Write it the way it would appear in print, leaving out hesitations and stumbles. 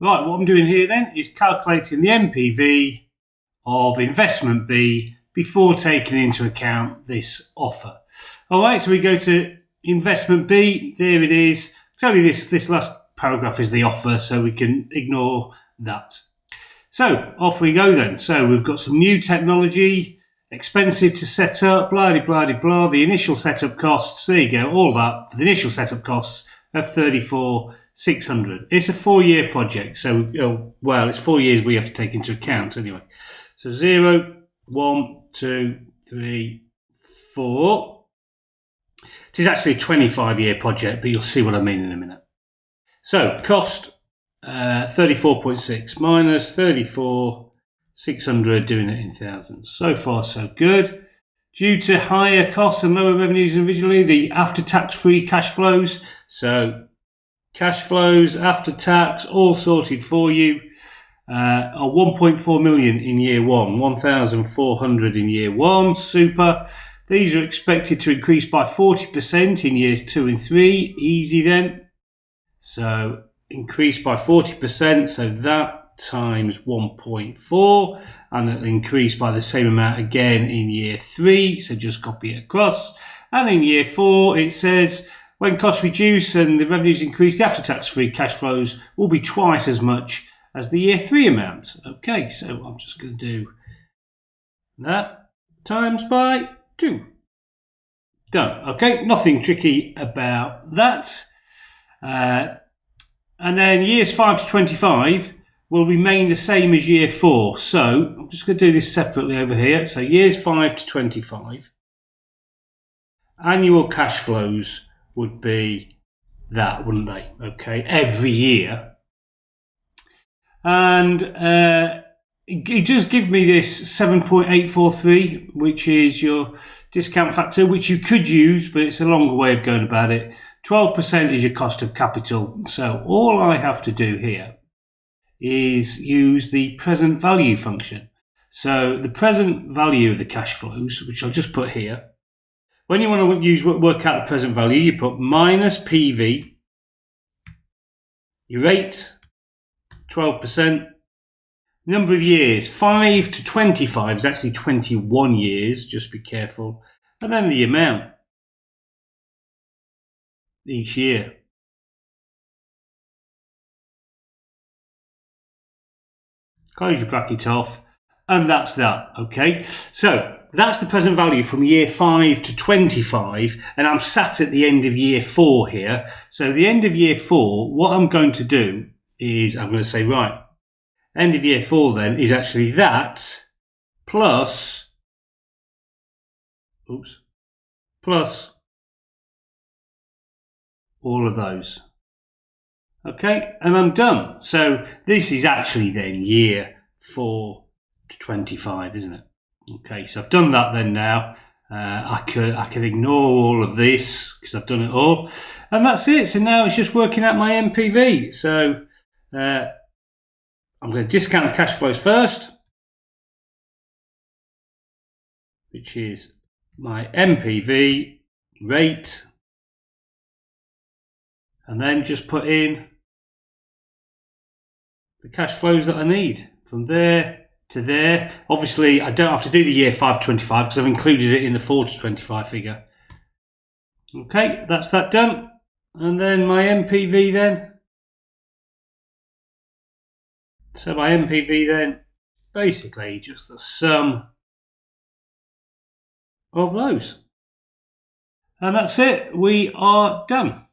Right, what I'm doing here then is calculating the NPV of investment B before taking into account this offer. All right, so we go to investment B. There it is. It's only this last paragraph is the offer, so we can ignore that. So off we go then. So we've got some new technology, expensive to set up, blah, blah, blah, blah. The initial setup costs, there you go, all that for the initial setup costs of 34,600. It's a 4-year project, so it's 4 years we have to take into account anyway. So 0, 1, 2, 3, 4. It is actually a 25-year project, but you'll see what I mean in a minute. So cost 34.6 minus 34,600, doing it in thousands. So far, so good. Due to higher costs and lower revenues than originally, the after-tax free cash flows. So cash flows, after tax, all sorted for you, are 1.4 million in year one, 1,400 in year one. Super. These are expected to increase by 40% in years 2 and 3. Easy then. So increase by 40%, so that times 1.4, and it'll increase by the same amount again in year 3, so just copy it across. And in year 4 it says when costs reduce and the revenues increase, the after-tax free cash flows will be twice as much as the year 3 amount. Okay, so I'm just going to do that times by 2. Done. Okay, nothing tricky about that. And then years 5 to 25 will remain the same as year 4. So I'm just going to do this separately over here. So years 5 to 25, annual cash flows would be that, wouldn't they? Okay, every year. And it does give me this 7.843, which is your discount factor, which you could use, but it's a longer way of going about it. 12% is your cost of capital. So all I have to do here is use the present value function. So the present value of the cash flows, which I'll just put here. When you want to work out the present value, you put minus PV, your rate, 12%, number of years, 5 to 25 is actually 21 years, just be careful, and then the amount each year. Close your bracket off, and that's that, okay? So that's the present value from year 5 to 25, and I'm sat at the end of year 4 here. So the end of year 4, what I'm going to do is I'm going to say, right, end of year 4 then is actually that plus all of those. Okay, and I'm done. So this is actually then year 4 to 25, isn't it? Okay, so I've done that then now. I can ignore all of this because I've done it all. And that's it. So now it's just working out my NPV. So I'm going to discount the cash flows first, which is my NPV rate, and then just put in the cash flows that I need from there to there. Obviously, I don't have to do the year 5 to 25 because I've included it in the 4 to 25 figure. Okay, that's that done. And then my NPV then. So my NPV then, basically just the sum of those. And that's it. We are done.